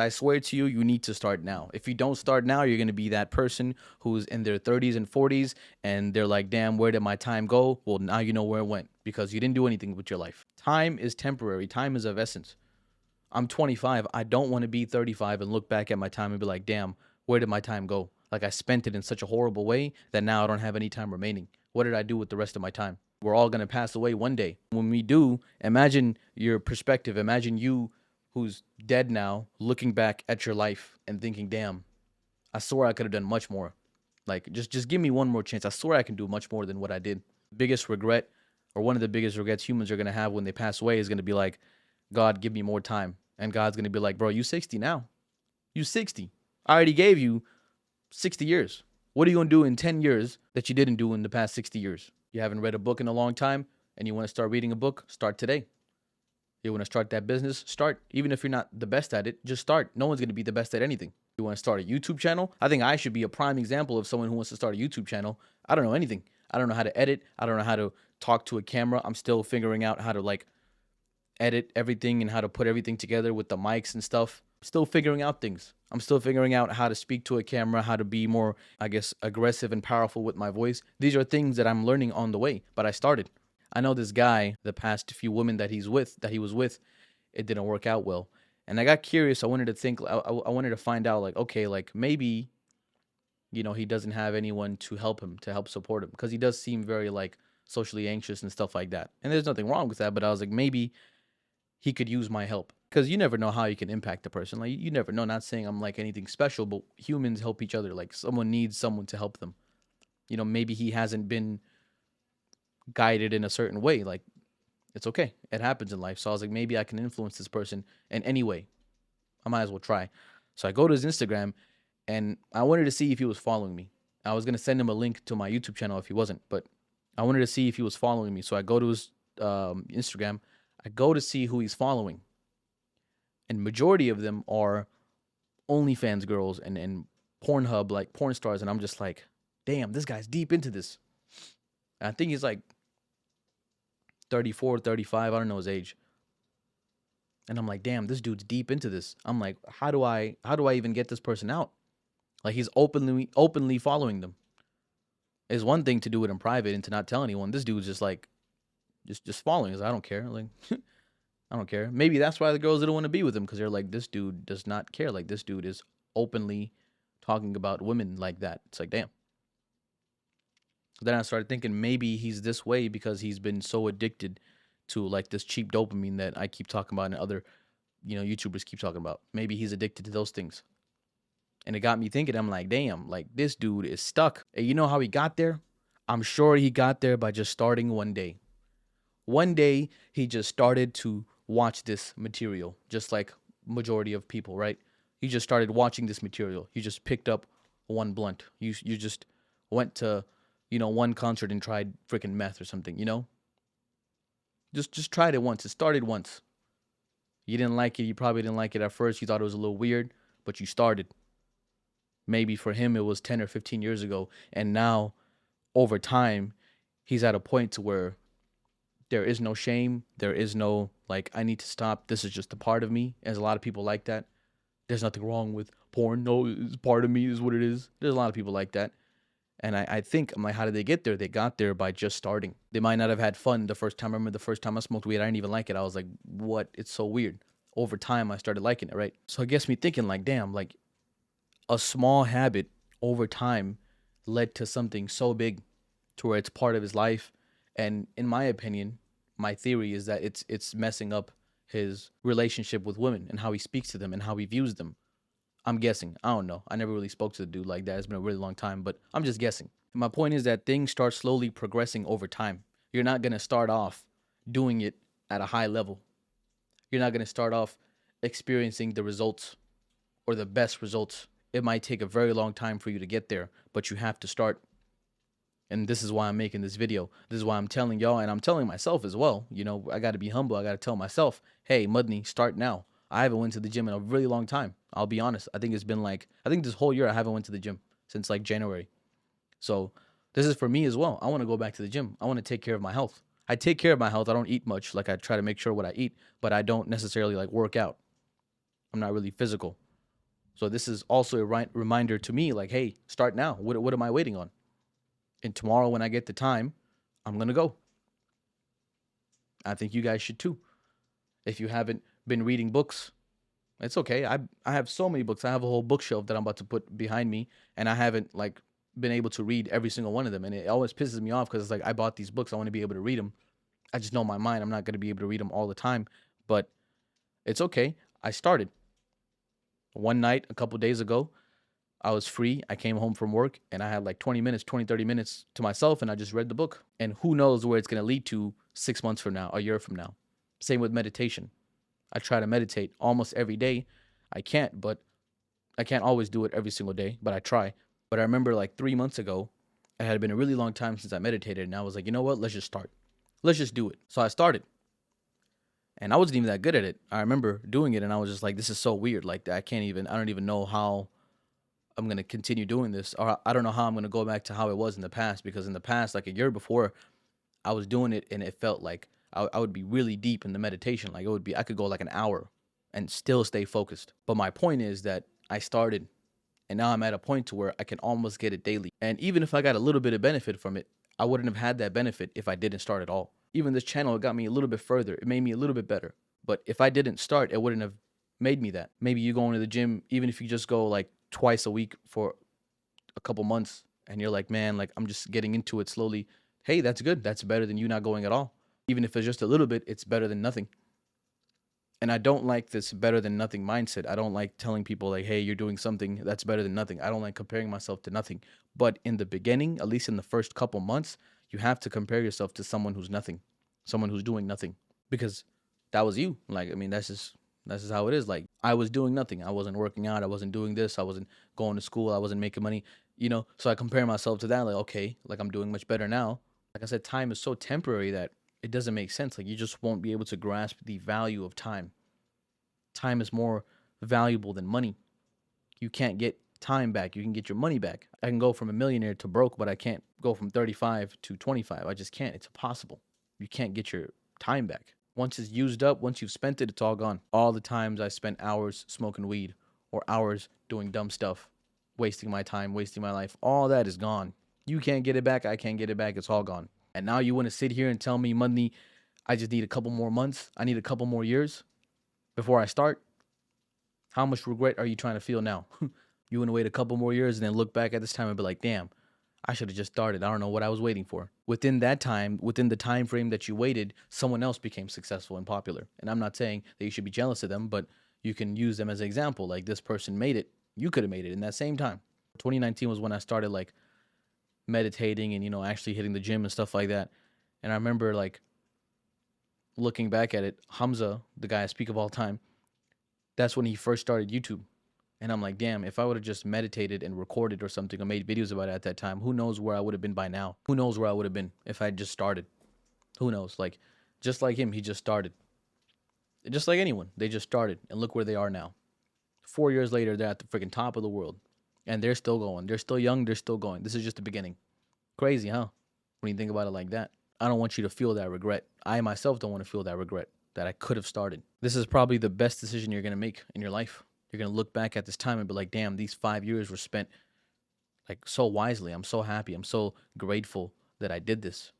I swear to you, you need to start now. If you don't start now, you're going to be that person who's in their 30s and 40s and they're like, damn, where did my time go? Well, now you know where it went because you didn't do anything with your life. Time is temporary, time is of essence. I'm 25. I don't want to be 35 and look back at my time and be like, damn, where did my time go? Like I spent it in such a horrible way that now I don't have any time remaining. What did I do with the rest of my time? We're all going to pass away one day. When we do, imagine your perspective. Imagine you who's dead now looking back at your life and thinking, damn, I swear I could have done much more. Like, just give me one more chance. I swear I can do much more than what I did. Biggest regret, or one of the biggest regrets humans are going to have when they pass away is going to be like, God, give me more time. And God's going to be like, bro, you 60 now. You 60. I already gave you 60 years. What are you going to do in 10 years that you didn't do in the past 60 years? You haven't read a book in a long time and you want to start reading a book? Start today. You want to start that business? Start. Even if you're not the best at it, just start. No one's going to be the best at anything. You want to start a YouTube channel? I think I should be a prime example of someone who wants to start a YouTube channel. I don't know anything. I don't know how to edit. I don't know how to talk to a camera. I'm still figuring out how to like edit everything and how to put everything together with the mics and stuff. Still figuring out things. I'm still figuring out how to speak to a camera, how to be more, I guess, aggressive and powerful with my voice. These are things that I'm learning on the way, but I started. I know this guy, the past few women that he was with, it didn't work out well. And I got curious. I wanted to think, I wanted to find out, like, okay, like maybe, he doesn't have anyone to help him, to help support him. Because he does seem very, like, socially anxious and stuff like that. And there's nothing wrong with that, but I was like, maybe he could use my help. Because you never know how you can impact a person. Like, you never know. Not saying I'm, like, anything special, but humans help each other. Like, someone needs someone to help them. Maybe he hasn't been guided in a certain way. Like, it's okay. It happens in life. So I was like, maybe I can influence this person in any way. I might as well try. So I go to his Instagram and I wanted to see if he was following me. I was going to send him a link to my YouTube channel if he wasn't, but I wanted to see if he was following me. So I go to his Instagram. I go to see who he's following. And majority of them are OnlyFans girls and Pornhub, like porn stars. And I'm just like, damn, this guy's deep into this. And I think he's like 34, 35. I don't know his age. And I'm like, damn, this dude's deep into this. I'm like, how do I even get this person out? Like, he's openly following them. It's one thing to do it in private and to not tell anyone. This dude's just like, just following us. I don't care. Like, I don't care. Maybe that's why the girls didn't want to be with him, because they're like, this dude does not care. Like, this dude is openly talking about women like that. It's like, damn. Then I started thinking maybe he's this way because he's been so addicted to like this cheap dopamine that I keep talking about and other, YouTubers keep talking about. Maybe he's addicted to those things. And it got me thinking, I'm like, damn, like this dude is stuck. And you know how he got there? I'm sure he got there by just starting one day. One day he just started to watch this material, just like majority of people, right? He just started watching this material. You just picked up one blunt. You just went to, one concert and tried freaking meth or something, Just tried it once. It started once. You didn't like it. You probably didn't like it at first. You thought it was a little weird, but you started. Maybe for him it was 10 or 15 years ago, and now over time he's at a point to where there is no shame. There is no like, I need to stop. This is just a part of me. There's a lot of people like that. There's nothing wrong with porn. No, it's part of me is what it is. There's a lot of people like that. And I think, I'm like, how did they get there? They got there by just starting. They might not have had fun the first time. I remember the first time I smoked weed, I didn't even like it. I was like, what? It's so weird. Over time, I started liking it, right? So it gets me thinking, like, damn, like a small habit over time led to something so big to where it's part of his life. And in my opinion, my theory is that it's messing up his relationship with women and how he speaks to them and how he views them. I'm guessing. I don't know. I never really spoke to the dude like that. It's been a really long time, but I'm just guessing. My point is that things start slowly progressing over time. You're not going to start off doing it at a high level. You're not going to start off experiencing the results or the best results. It might take a very long time for you to get there, but you have to start. And this is why I'm making this video. This is why I'm telling y'all, and I'm telling myself as well. I got to be humble. I got to tell myself, hey, Mudney, start now. I haven't went to the gym in a really long time. I'll be honest. I think this whole year I haven't went to the gym since like January. So this is for me as well. I want to go back to the gym. I want to take care of my health. I take care of my health. I don't eat much. Like, I try to make sure what I eat, but I don't necessarily like work out. I'm not really physical. So this is also a reminder to me, like, hey, start now. What am I waiting on? And tomorrow when I get the time, I'm gonna go. I think you guys should too. If you haven't been reading books, it's okay. I have so many books. I have a whole bookshelf that I'm about to put behind me, and I haven't like been able to read every single one of them. And it always pisses me off because it's like I bought these books. I want to be able to read them. I just know in my mind I'm not going to be able to read them all the time, but it's okay. I started one night a couple days ago. I was free. I came home from work and I had like 20 minutes, 20, 30 minutes to myself, and I just read the book. And who knows where it's going to lead to 6 months from now, a year from now. Same with meditation. I try to meditate almost every day. I can't always do it every single day, but I try. But I remember like 3 months ago, it had been a really long time since I meditated, and I was like, you know what? Let's just start. Let's just do it. So I started, and I wasn't even that good at it. I remember doing it, and I was just like, this is so weird. Like, I don't even know how I'm going to continue doing this, or I don't know how I'm going to go back to how it was in the past, because in the past, like a year before, I was doing it and it felt like I would be really deep in the meditation. Like I could go like an hour and still stay focused. But my point is that I started and now I'm at a point to where I can almost get it daily. And even if I got a little bit of benefit from it, I wouldn't have had that benefit if I didn't start at all. Even this channel, it got me a little bit further. It made me a little bit better. But if I didn't start, it wouldn't have made me that. Maybe you going to the gym, even if you just go like twice a week for a couple months and you're like, man, like I'm just getting into it slowly. Hey, that's good. That's better than you not going at all. Even if it's just a little bit, it's better than nothing. And I don't like this better than nothing mindset. I don't like telling people like, hey, you're doing something that's better than nothing. I don't like comparing myself to nothing. But in the beginning, at least in the first couple months, you have to compare yourself to someone who's nothing, someone who's doing nothing, because that was you. Like, I mean, that's just how it is. Like, I was doing nothing. I wasn't working out. I wasn't doing this. I wasn't going to school. I wasn't making money, So I compare myself to that. Like, okay, like I'm doing much better now. Like I said, time is so temporary that it doesn't make sense. Like, you just won't be able to grasp the value of time. Time is more valuable than money. You can't get time back. You can get your money back. I can go from a millionaire to broke, but I can't go from 35 to 25. I just can't. It's impossible. You can't get your time back. Once it's used up, once you've spent it, it's all gone. All the times I spent hours smoking weed or hours doing dumb stuff, wasting my time, wasting my life, all that is gone. You can't get it back. I can't get it back. It's all gone. And now you want to sit here and tell me, money, I just need a couple more months. I need a couple more years before I start. How much regret are you trying to feel now? You want to wait a couple more years and then look back at this time and be like, damn, I should have just started. I don't know what I was waiting for. Within that time, within the time frame that you waited, someone else became successful and popular. And I'm not saying that you should be jealous of them, but you can use them as an example. Like, this person made it. You could have made it in that same time. 2019 was when I started like meditating and, actually hitting the gym and stuff like that. And I remember like looking back at it, Hamza, the guy I speak of all time, that's when he first started YouTube. And I'm like, damn, if I would have just meditated and recorded or something or made videos about it at that time, who knows where I would have been by now? Who knows where I would have been if I had just started? Who knows? Like, just like him, he just started. Just like anyone, they just started. And look where they are now. 4 years later, they're at the freaking top of the world. And they're still going. They're still young. They're still going. This is just the beginning. Crazy, huh? When you think about it like that. I don't want you to feel that regret. I myself don't want to feel that regret that I could have started. This is probably the best decision you're going to make in your life. You're going to look back at this time and be like, damn, these 5 years were spent like so wisely. I'm so happy. I'm so grateful that I did this.